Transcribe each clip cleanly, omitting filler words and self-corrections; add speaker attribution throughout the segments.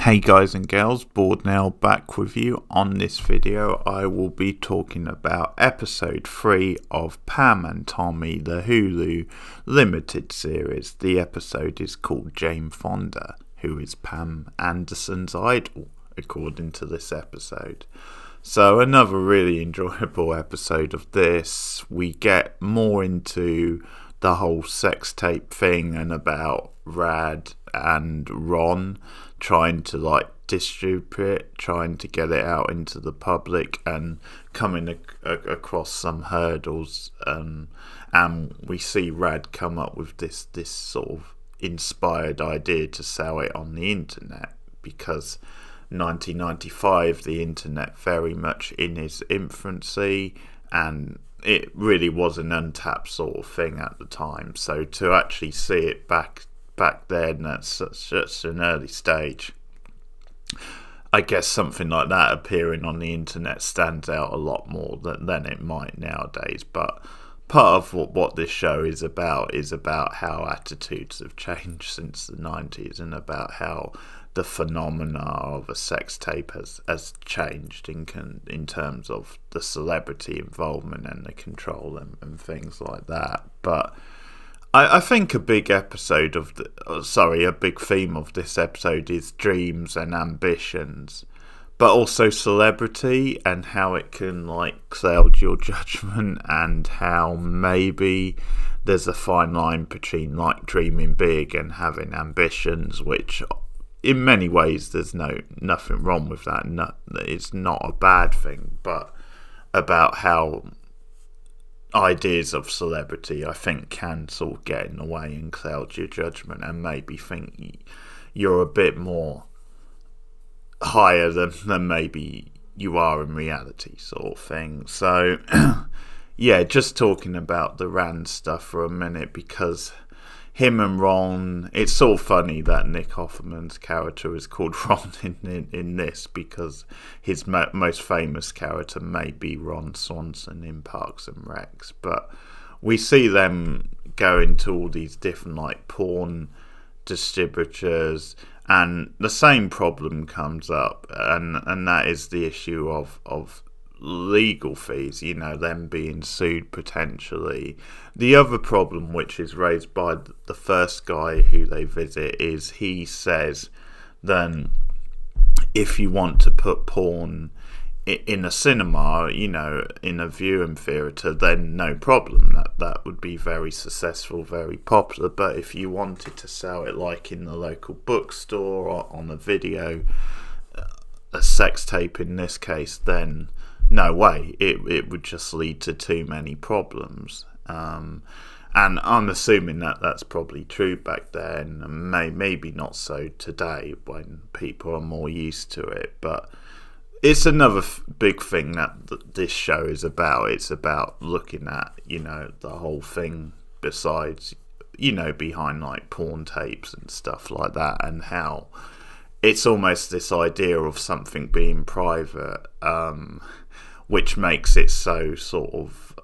Speaker 1: Hey guys and girls, Bored Now back with you. On this video I will be talking about episode 3 of Pam and Tommy, the Hulu limited series. The episode is called Jane Fonda, who is Pam Anderson's idol, according to this episode. So another really enjoyable episode of this. We get more into the whole sex tape thing and about Rad and Ron trying to distribute it, trying to get it out into the public and coming across some hurdles, and we see Rad come up with this sort of inspired idea to sell it on the internet, because 1995 the internet very much in its infancy and it really was an untapped sort of thing at the time. So to actually see it back then at such an early stage, I guess something like that appearing on the internet stands out a lot more than it might nowadays. But part of what this show is about how attitudes have changed since the 90s and about how the phenomena of a sex tape has changed in terms of the celebrity involvement and the control and things like that. But I think a big theme of this episode is dreams and ambitions, but also celebrity and how it can cloud your judgment, and how maybe there's a fine line between dreaming big and having ambitions, which in many ways there's nothing wrong with that. It's not a bad thing, but about how ideas of celebrity, I think, can sort of get in the way and cloud your judgment and maybe think you're a bit more higher than maybe you are in reality, sort of thing. So yeah, just talking about the Rand stuff for a minute, because him and Ron, it's sort of funny that Nick Offerman's character is called Ron in this, because his most famous character may be Ron Swanson in Parks and Recs. But we see them going to all these different porn distributors, and the same problem comes up, and that is the issue of legal fees, them being sued potentially. The other problem, which is raised by the first guy who they visit, is he says then if you want to put porn in a cinema, in a viewing theatre, then no problem, that would be very successful, very popular. But if you wanted to sell it in the local bookstore or on a video, a sex tape in this case, then no way, it would just lead to too many problems. And I'm assuming that's probably true back then, and maybe not so today when people are more used to it. But it's another big thing that this show is about. It's about looking at, the whole thing besides, behind porn tapes and stuff like that, and how it's almost this idea of something being private, which makes it so sort of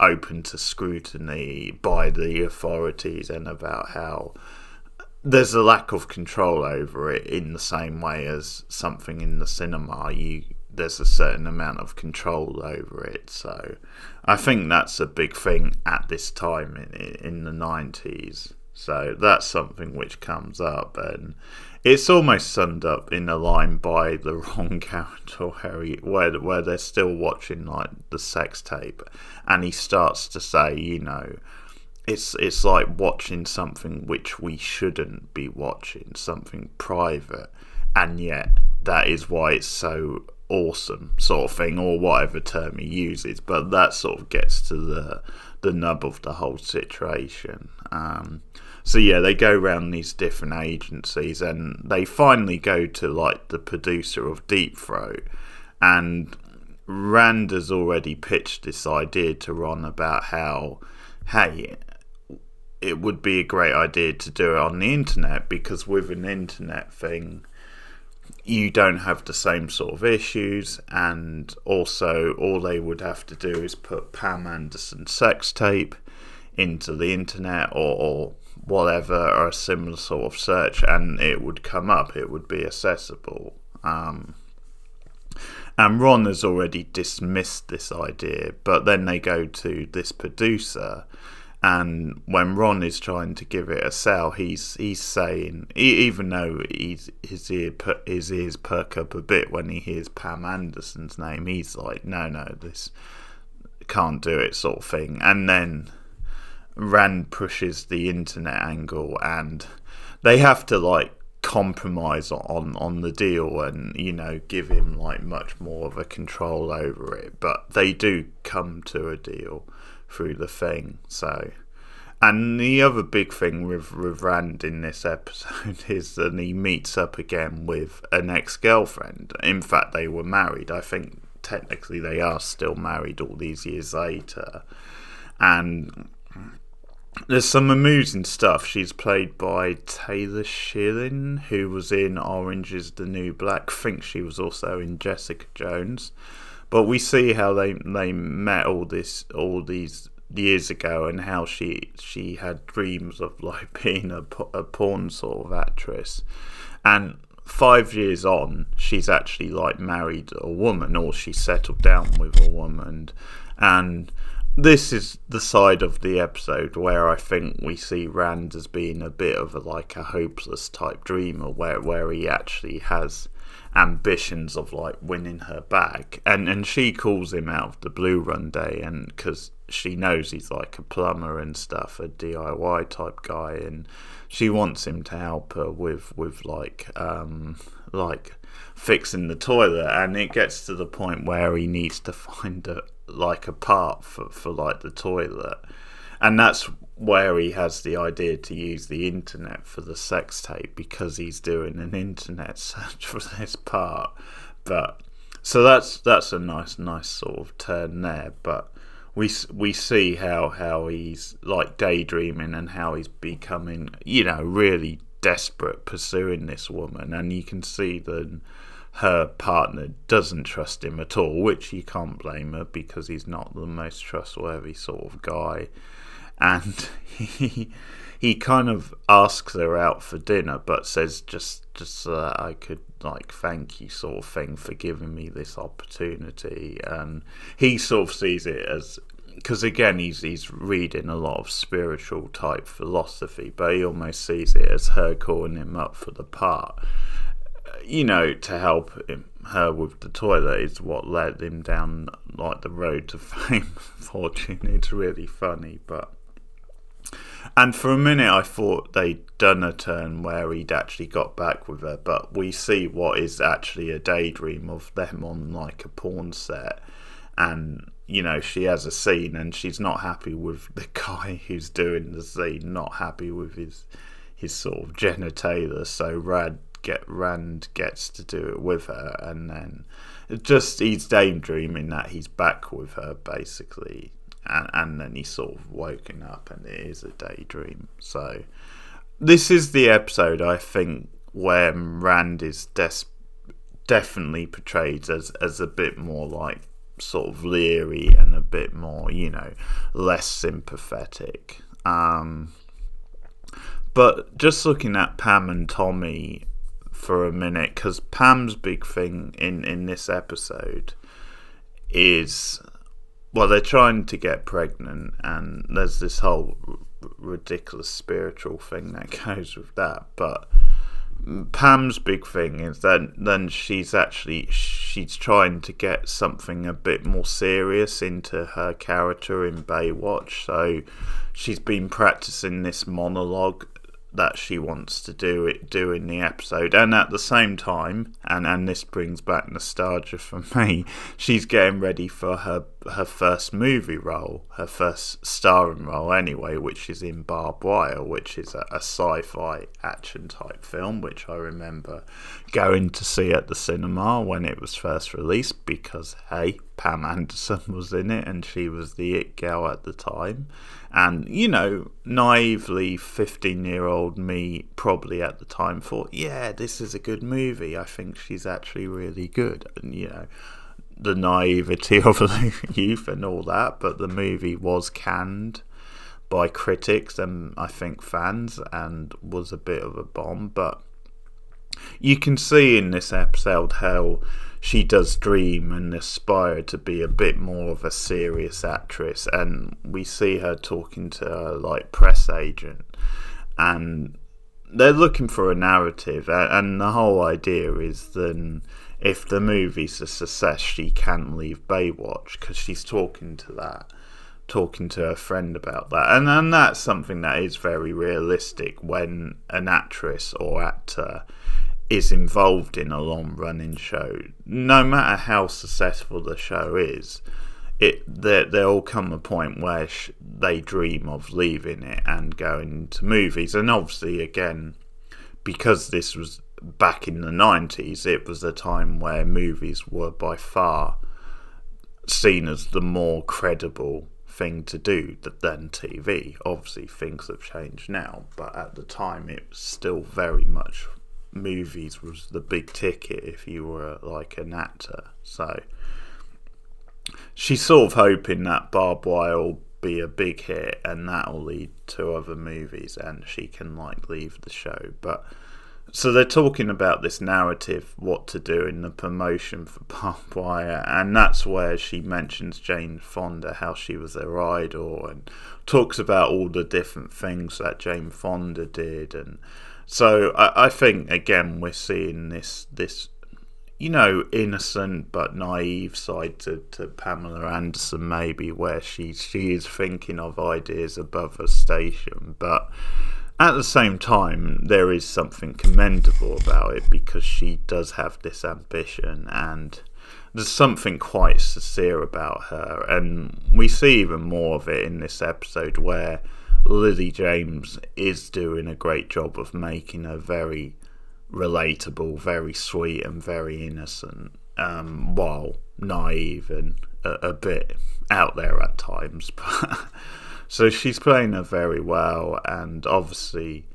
Speaker 1: open to scrutiny by the authorities, and about how there's a lack of control over it in the same way as something in the cinema. There's a certain amount of control over it. So I think that's a big thing at this time in the 90s. So that's something which comes up, and it's almost summed up in a line by the wrong character, where they're still watching the sex tape, and he starts to say, it's like watching something which we shouldn't be watching, something private, and yet that is why it's so awesome, sort of thing, or whatever term he uses. But that sort of gets to the nub of the whole situation. So yeah, they go around these different agencies, and they finally go to the producer of Deep Throat, and Rand has already pitched this idea to Ron about how, hey, it would be a great idea to do it on the internet, because with an internet thing you don't have the same sort of issues, and also all they would have to do is put Pam Anderson's sex tape into the internet, or whatever or a similar sort of search, and it would come up. It would be accessible. And Ron has already dismissed this idea, but then they go to this producer, and when Ron is trying to give it a sell, he's saying, even though his ears perk up a bit when he hears Pam Anderson's name, he's like, no, this can't do it, sort of thing. And then Rand pushes the internet angle, and they have to like compromise on the deal and, you know, give him like much more of a control over it, but they do come to a deal through the thing. So, and the other big thing with Rand in this episode is that he meets up again with an ex-girlfriend. In fact, they were married. I think technically they are still married all these years later, and there's some amusing stuff. She's played by Taylor Schilling, who was in Orange is the New Black. I think she was also in Jessica Jones. But we see how they met all these years ago, and how she had dreams of like being a porn sort of actress. And 5 years on, she's actually like married a woman, or she settled down with a woman. And this is the side of the episode where I think we see Rand as being a bit of a hopeless type dreamer, where he actually has ambitions of like winning her back, and she calls him out of the blue one day, and because she knows he's like a plumber and stuff, a DIY type guy, and she wants him to help her with like fixing the toilet, and it gets to the point where he needs to find a part for like the toilet, and that's where he has the idea to use the internet for the sex tape, because he's doing an internet search for this part. But so that's a nice sort of turn there. But we see how he's like daydreaming, and how he's becoming, you know, really desperate pursuing this woman, and you can see that her partner doesn't trust him at all, which you can't blame her, because he's not the most trustworthy sort of guy. And he kind of asks her out for dinner, but says just I could like thank you sort of thing for giving me this opportunity. And he sort of sees it as, because again he's reading a lot of spiritual type philosophy, but he almost sees it as her calling him up for the part, you know, to help her with the toilet is what led him down like the road to fame, fortune. It's really funny. And for a minute I thought they'd done a turn where he'd actually got back with her, but we see what is actually a daydream of them on like a porn set, and you know, she has a scene and she's not happy with the guy who's doing the scene, not happy with his sort of genitalia, so Rand gets to do it with her, and then he's daydreaming that he's back with her basically, and then he's sort of woken up and it is a daydream. So this is the episode I think where Rand is definitely portrayed as a bit more like sort of leery and a bit more, you know, less sympathetic. But just looking at Pam and Tommy for a minute, because Pam's big thing in this episode is, well, they're trying to get pregnant, and there's this whole ridiculous spiritual thing that goes with that. But Pam's big thing is that then she's trying to get something a bit more serious into her character in Baywatch. So she's been practicing this monologue that she wants to do in the episode, and at the same time, and this brings back nostalgia for me, she's getting ready for her first movie role, her first starring role anyway, which is in Barbed Wire, which is a sci-fi action type film, which I remember going to see at the cinema when it was first released, because hey, Pam Anderson was in it and she was the it girl at the time. And, you know, naively 15-year-old me probably at the time thought, yeah, this is a good movie. I think she's actually really good. And, you know, the naivety of youth and all that. But the movie was canned by critics and I think fans, and was a bit of a bomb. But you can see in this episode how she does dream and aspire to be a bit more of a serious actress, and we see her talking to her like press agent, and they're looking for a narrative, and the whole idea is then if the movie's a success, she can leave Baywatch, because she's talking to her friend about that, and that's something that is very realistic when an actress or actor is involved in a long running show. No matter how successful the show is, there'll come a point where they dream of leaving it and going to movies. And obviously, again, because this was back in the 90s, it was a time where movies were by far seen as the more credible thing to do than TV. Obviously, things have changed now, but at the time, it was still very much movies was the big ticket if you were like an actor. So she's sort of hoping that Barbed Wire will be a big hit and that'll lead to other movies and she can like leave the show. But so they're talking about this narrative, what to do in the promotion for Barbed Wire, and that's where she mentions Jane Fonda, how she was her idol, and talks about all the different things that Jane Fonda did. And so I think, again, we're seeing this innocent but naive side to Pamela Anderson, maybe, where she is thinking of ideas above her station. But at the same time, there is something commendable about it, because she does have this ambition, and there's something quite sincere about her. And we see even more of it in this episode, where Lily James is doing a great job of making her very relatable, very sweet and very innocent, while naive and a bit out there at times. So she's playing her very well, and obviously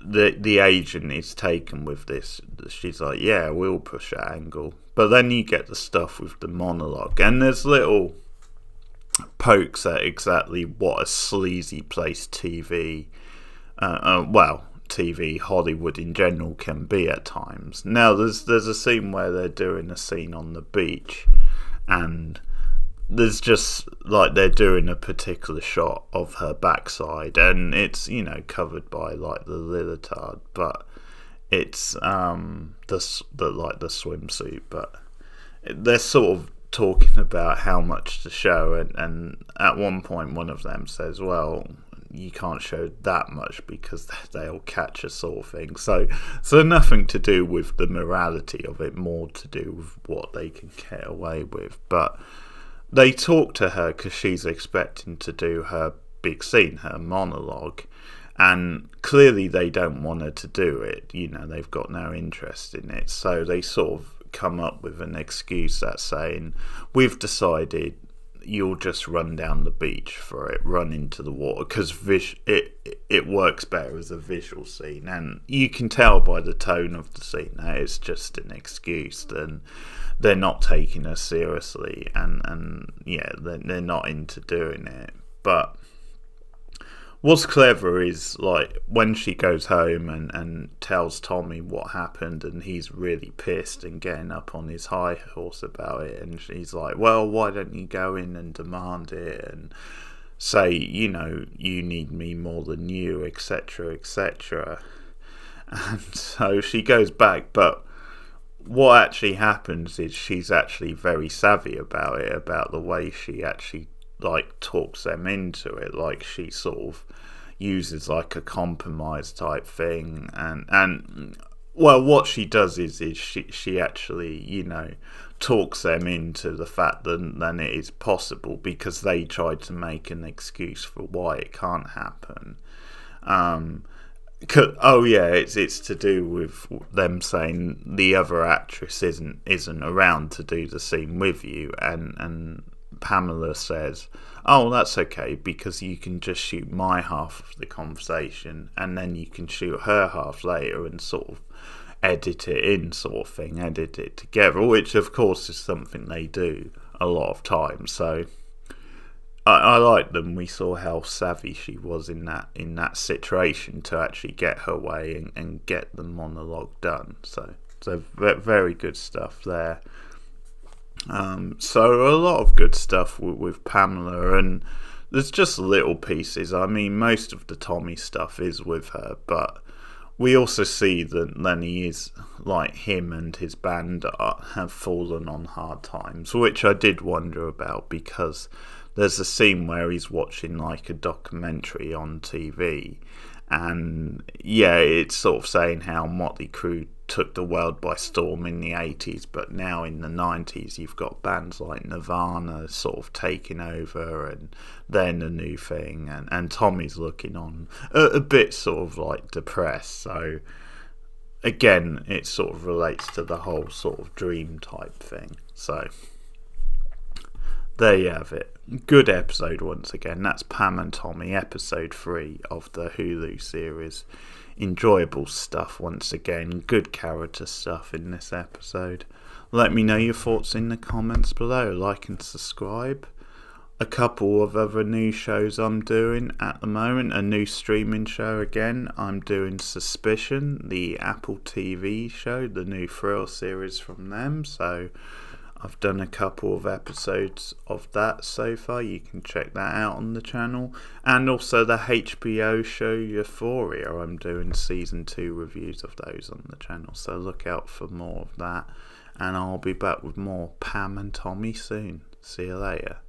Speaker 1: the agent is taken with this. She's like, yeah, we'll push that angle. But then you get the stuff with the monologue, and there's little pokes at exactly what a sleazy place TV, TV, Hollywood in general can be at times. Now, there's a scene where they're doing a scene on the beach, and there's just like they're doing a particular shot of her backside, and it's covered by like the leotard, but it's the swimsuit. But they're sort of talking about how much to show, and at one point one of them says, well, you can't show that much because they'll catch us, sort of thing. So nothing to do with the morality of it, more to do with what they can get away with. But they talk to her because she's expecting to do her big scene, her monologue, and clearly they don't want her to do it. They've got no interest in it, so they sort of come up with an excuse that's saying, we've decided you'll just run down the beach for it, run into the water, because it works better as a visual scene. And you can tell by the tone of the scene that it's just an excuse, and they're not taking her seriously, and yeah, they're not into doing it. But what's clever is, like, when she goes home and tells Tommy what happened, and he's really pissed and getting up on his high horse about it, and she's like, well, why don't you go in and demand it and say, you need me more than you, etc., etc. And so she goes back, but what actually happens is she's actually very savvy about it, about the way she actually talks them into it. Like, she sort of uses like a compromise type thing, and well, what she does is she actually talks them into the fact that it is possible, because they tried to make an excuse for why it can't happen. It's to do with them saying the other actress isn't around to do the scene with you, and Pamela says, oh, that's okay, because you can just shoot my half of the conversation and then you can shoot her half later and sort of edit it in, sort of thing, edit it together, which of course is something they do a lot of times. So I like them. We saw how savvy she was in that situation to actually get her way and get the monologue done. So very good stuff there. So a lot of good stuff with Pamela, and there's just little pieces. I mean, most of the Tommy stuff is with her, but we also see that Lenny is, like him and his band, have fallen on hard times, which I did wonder about, because there's a scene where he's watching like a documentary on TV, and yeah, it's sort of saying how Motley Crue took the world by storm in the 80s, but now in the 90s you've got bands like Nirvana sort of taking over, and then the new thing, and Tommy's looking on a bit sort of like depressed. So again, it sort of relates to the whole sort of dream type thing. So there you have it. Good episode once again. That's Pam and Tommy, episode 3 of the Hulu series. Enjoyable stuff once again. Good character stuff in this episode. Let me know your thoughts in the comments below. Like and subscribe. A couple of other new shows I'm doing at the moment. A new streaming show again. I'm doing Suspicion, the Apple TV show, the new Thrill series from them. So I've done a couple of episodes of that so far. You can check that out on the channel. And also the HBO show Euphoria. I'm doing season 2 reviews of those on the channel. So look out for more of that. And I'll be back with more Pam and Tommy soon. See you later.